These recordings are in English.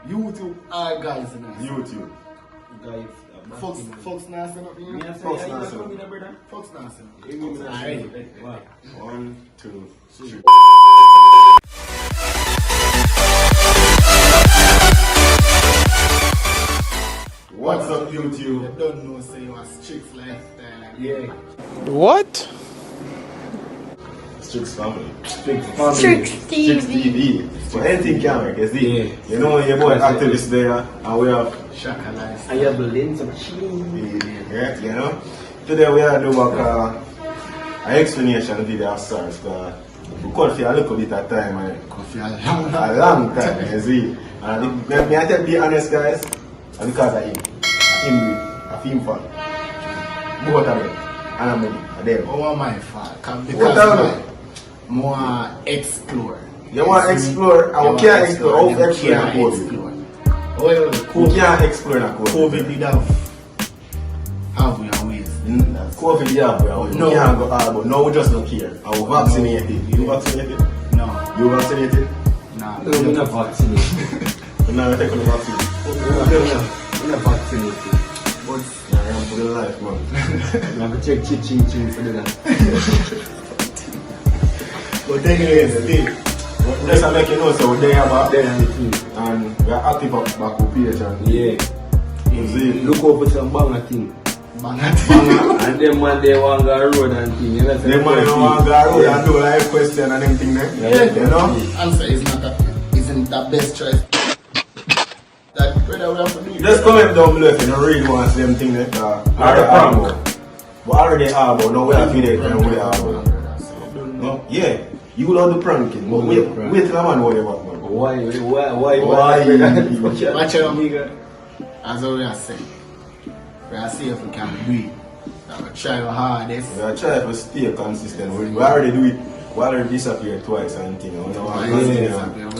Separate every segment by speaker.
Speaker 1: YouTube, guys, in this.
Speaker 2: YouTube.
Speaker 3: Guys,
Speaker 1: Fox now stand up here.
Speaker 2: Fox now stand up.
Speaker 1: Fox now stand up.
Speaker 3: Alright.
Speaker 2: 1, 2, 3. What's up, YouTube?
Speaker 1: You don't know, say you are Strix lifestyle.
Speaker 3: Yeah.
Speaker 4: What?
Speaker 2: Strix family.
Speaker 3: Strix
Speaker 2: Strix TV. So anything can work, you see?
Speaker 3: Yeah.
Speaker 2: You know, your boy activist there, and we have
Speaker 1: Shaka lifestyle.
Speaker 3: I have the lens machine.
Speaker 2: yeah, you know. Today we are doing an explanation video of SARS. We could for a little bit of time,
Speaker 1: Coffee a
Speaker 2: a long time, you see. And may I tell you, be honest, guys, and because of him, a film fan. Both of them, and I'm them.
Speaker 1: Oh, my fault.
Speaker 2: What
Speaker 1: Because
Speaker 2: are
Speaker 1: I more explore.
Speaker 2: You want to explore, and we can't explore. How to explore in COVID?
Speaker 1: Well,
Speaker 2: We can't explore in COVID.
Speaker 1: COVID did have we our ways.
Speaker 2: COVID, yeah, we
Speaker 1: No.
Speaker 2: can't go hard, but now we just don't care. And we vaccinated. You vaccinated?
Speaker 1: No,
Speaker 2: You vaccinated?
Speaker 1: nah.
Speaker 3: No, we're not vaccinated.
Speaker 2: You know, take on the vaccine.
Speaker 3: We're not vaccinated.
Speaker 1: But
Speaker 2: Yeah, I'm for the life, man.
Speaker 3: I'm going to check ching for the
Speaker 1: anyways, still.
Speaker 2: Just to make you know, so we're there back
Speaker 3: Then I'm the team.
Speaker 2: and we're active back with page and
Speaker 3: Yeah.
Speaker 2: you see.
Speaker 3: Look over some banger thing.
Speaker 1: Bangati.
Speaker 3: And them man they want to go road and thing. You know,
Speaker 2: They might not want to go road and do live question and everything there.
Speaker 1: Yeah.
Speaker 2: You know?
Speaker 1: Answer isn't the best choice. That brother we have to do.
Speaker 2: Just comment down below if you don't really want to see them thing there. Already Arbo. But already Arbo, now we have video and we are Arbo. No? Yeah. You love the pranking, but wait till a man know you about, man.
Speaker 3: Why?
Speaker 2: Why?
Speaker 1: Watch out, nigga. As we are saying, we are see if we can breathe. That we try our hardest.
Speaker 2: We are trying to stay consistent. We already do it. We already disappeared twice and thing. We don't want to continue.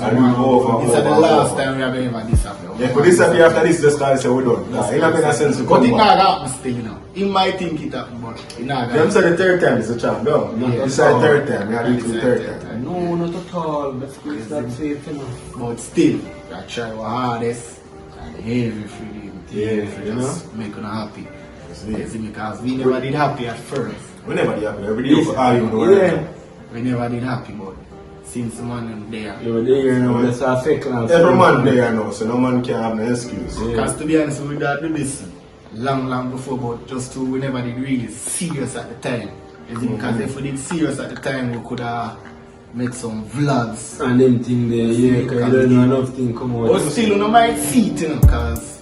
Speaker 2: And we go over.
Speaker 1: This is the last time we have ever disappeared.
Speaker 2: Yeah, but disappear after this, just start to say we're done. Nah, it don't make no sense to
Speaker 1: But
Speaker 2: come
Speaker 1: it not
Speaker 2: back.
Speaker 1: happen still, you know. He might think it happen, but it not
Speaker 2: Them
Speaker 1: happen.
Speaker 2: say the third time is a charm, no?
Speaker 1: Yeah.
Speaker 2: This is the third time. We are doing it the third time.
Speaker 3: No, not at all. That's good. That's safe enough.
Speaker 1: But still, we are trying our hardest and everything.
Speaker 2: Yeah,
Speaker 1: to
Speaker 2: you
Speaker 1: just make us happy.
Speaker 2: See?
Speaker 1: You see, because we never did happy at first.
Speaker 2: We never did happy. Every day we argue with one
Speaker 3: Yeah.
Speaker 2: another.
Speaker 1: We never did happy, but since the man is there.
Speaker 3: You were there, you know, that's our fake now.
Speaker 2: Every man there now, so no man can have no excuse.
Speaker 1: Because to be honest, we did do this long before, but just to we never did really serious at the time. You see, because if we did serious at the time, we could have make some vlogs.
Speaker 3: And them thing there, yeah, because you don't know enough thing come out.
Speaker 1: But still, you know, my feet, you know, because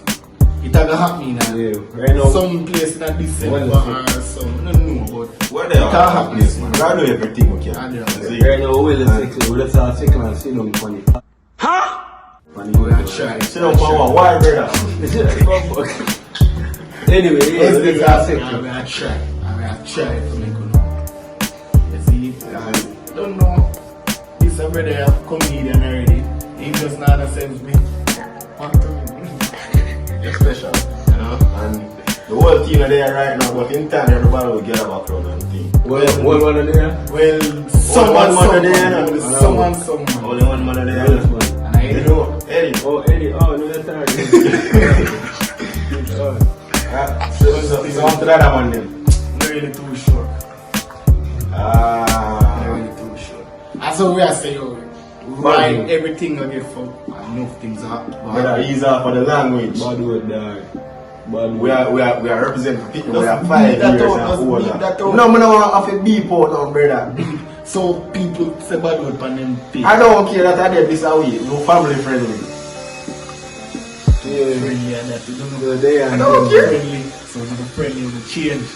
Speaker 1: it had happen now.
Speaker 3: Yeah, right now.
Speaker 1: Some place in December
Speaker 3: Well,
Speaker 1: or some, I don't know, but
Speaker 2: What they
Speaker 1: it can
Speaker 2: are
Speaker 1: happen.
Speaker 2: place, man. We are doing everything we can.
Speaker 1: I do.
Speaker 2: You see?
Speaker 3: Right now, we're let's our second and see them funny.
Speaker 1: We are trying.
Speaker 2: Sit down for one. Why, brother?
Speaker 3: Anyway, yeah,
Speaker 1: Yes,
Speaker 3: let's
Speaker 1: we
Speaker 3: our
Speaker 1: are
Speaker 3: second.
Speaker 1: trying to make you know. You see, I don't know. This already a comedian already. He just not understands me. Want to
Speaker 2: You're special, you know? And the whole team are there right now, but in time everybody will get a background and thing.
Speaker 3: Well, one of there.
Speaker 1: well,
Speaker 2: Someone there, no?
Speaker 1: someone.
Speaker 2: Only one man there.
Speaker 3: Yes, man.
Speaker 1: And I
Speaker 2: You know, Eddie.
Speaker 3: Oh, Eddie, oh, no, that's alright.
Speaker 2: So after that, I'm on them.
Speaker 1: not really too sure. Not really too sure. That's what we are saying. Right, everything will get fucked. Enough things up.
Speaker 2: Brother, ease off for the language.
Speaker 3: Bad word, dog. Bad
Speaker 2: We
Speaker 3: word.
Speaker 2: are representing people. We
Speaker 1: Just
Speaker 2: are 5
Speaker 1: beep that
Speaker 2: years
Speaker 1: out,
Speaker 2: and
Speaker 1: just
Speaker 2: older.
Speaker 1: beep that out.
Speaker 2: No, I don't want to beep out now, brother.
Speaker 1: So people say bad word on them page.
Speaker 2: I don't care that I did this away. No family friendly.
Speaker 3: Yeah,
Speaker 1: Friendly and that. You don't know.
Speaker 3: so there and
Speaker 2: don't
Speaker 3: there.
Speaker 2: care.
Speaker 1: Friendly. So the friendly will change.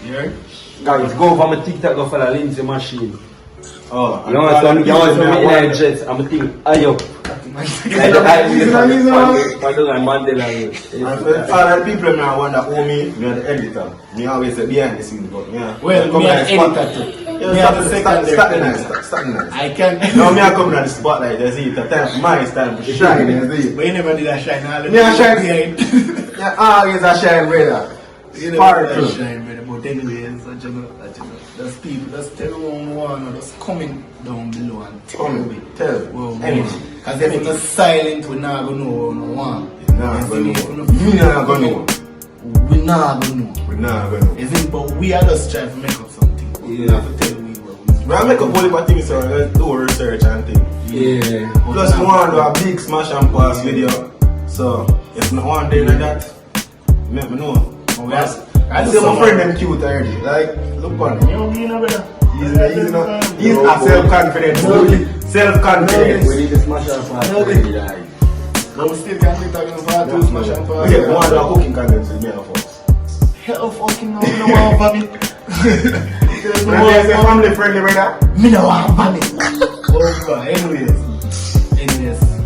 Speaker 1: You heard?
Speaker 3: Guys, go over my TikTok, go follow Lindsay Machine.
Speaker 2: Oh,
Speaker 3: You want some midnight jets? I'm thinking, ayo. Like the Mandela.
Speaker 2: And for other people now wonder who me are the editor. Me always say behind the scenes, but yeah.
Speaker 1: Well,
Speaker 2: come
Speaker 1: me
Speaker 2: on
Speaker 1: an
Speaker 2: the spot.
Speaker 1: editor too.
Speaker 2: Yeah,
Speaker 1: Me
Speaker 2: start
Speaker 1: have
Speaker 2: the
Speaker 1: the
Speaker 2: second.
Speaker 1: second
Speaker 2: Start the
Speaker 1: editor.
Speaker 2: nice. Start the nice.
Speaker 1: I can.
Speaker 2: Now me I come on the spotlight. You see, it's the time. My time to shine. You see.
Speaker 1: But you never did a shine. All the
Speaker 2: Me a shine.
Speaker 1: behind.
Speaker 2: Yeah, always a shine, brother.
Speaker 1: You never
Speaker 2: Sparkle.
Speaker 1: did a shine, brother. But anyway, such a there's people, just tell one, just comment down below and tell
Speaker 2: Comment,
Speaker 1: me.
Speaker 2: tell,
Speaker 1: Well,
Speaker 2: anything.
Speaker 1: Cause if it's silent, we not gonna know what we want.
Speaker 2: Nah, gonna know. You not gonna know.
Speaker 1: We not gonna know.
Speaker 2: We not gonna know.
Speaker 1: Is it? But we are just trying to make up something. We have to tell we what we.
Speaker 2: We make up all the things, so let's do research and things.
Speaker 3: Yeah.
Speaker 2: Plus, we want to do a big smash and pass video. So, if no one day like that, let me know. I see my friend them cute already. Like, look on him.
Speaker 1: You know better.
Speaker 2: He's a self-confident. Self-confident.
Speaker 3: We need to smash our pass.
Speaker 1: But we still can't be talking about two smash and pass.
Speaker 2: We want to do a cooking content with me and us.
Speaker 1: Hell fucking no, no one vomit.
Speaker 2: When say family friendly, brother.
Speaker 1: Me no want vomit. Oh, bro. Anyways,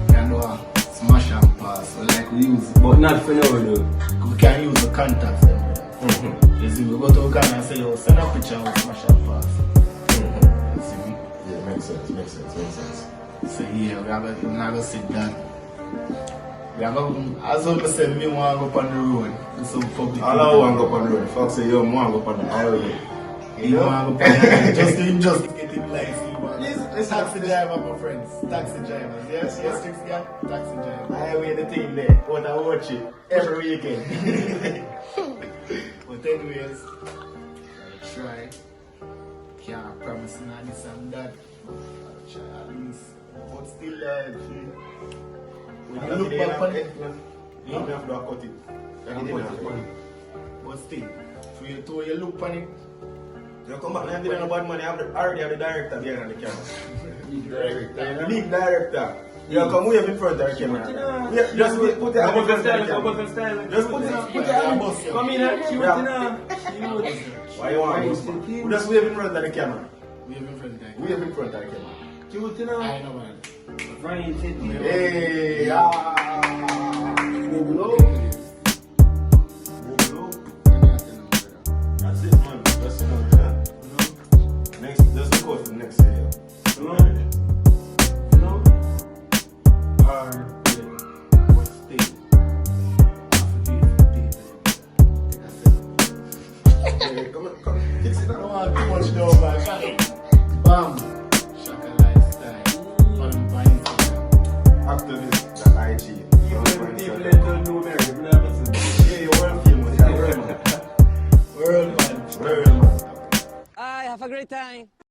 Speaker 1: can do a smash and pass. So like we use,
Speaker 3: But not for now, though.
Speaker 1: we can use the contacts them. You see, we go to a car and say, yo, send a picture of smash and pass. You see me?
Speaker 2: Yeah, makes sense.
Speaker 1: So yeah, we are going to sit down. We are going to, as I said, me want to go up on the road. Do some public.
Speaker 2: All I want to go up on the road. Fuck say, yo, I want to go up on the highway.
Speaker 1: You want to go up on the road. Just doing just getting life. It's taxi driver, my friends. Taxi drivers. Yes, tricks guy. Taxi driver.
Speaker 2: Highway the thing there. What I watch it every weekend.
Speaker 1: But anyways, I'll try. Can't promise not this and that. I'll try at least. But still, when I look back on it,
Speaker 2: you don't have to cut it.
Speaker 1: but still, for you to you look on it,
Speaker 2: You come back, I didn't know bad money. I already have the director behind on the camera.
Speaker 1: director.
Speaker 2: Lead director. You come way up in front of the camera. Yeah, just put it in front of the camera. Just put it.
Speaker 3: Come in and shoot it.
Speaker 2: Why you want to? Just wave in front of the camera.
Speaker 1: We have in front of that.
Speaker 2: Wave in front of the camera.
Speaker 1: I know man.
Speaker 3: Ryan said,
Speaker 2: Hey, move low. Move low. That's it, man. That's enough, yeah. Next, let's go to the next video. Come, fix it
Speaker 1: I don't
Speaker 2: up.
Speaker 1: want too much though, man. Bam. Shaka lifestyle. Follow me by Instagram.
Speaker 2: Activist, the IG.
Speaker 3: people that don't know Mary, we never seen them.
Speaker 2: Yeah, you're world famous. Yeah, world man.
Speaker 1: World man.
Speaker 2: World man.
Speaker 4: Have a great time.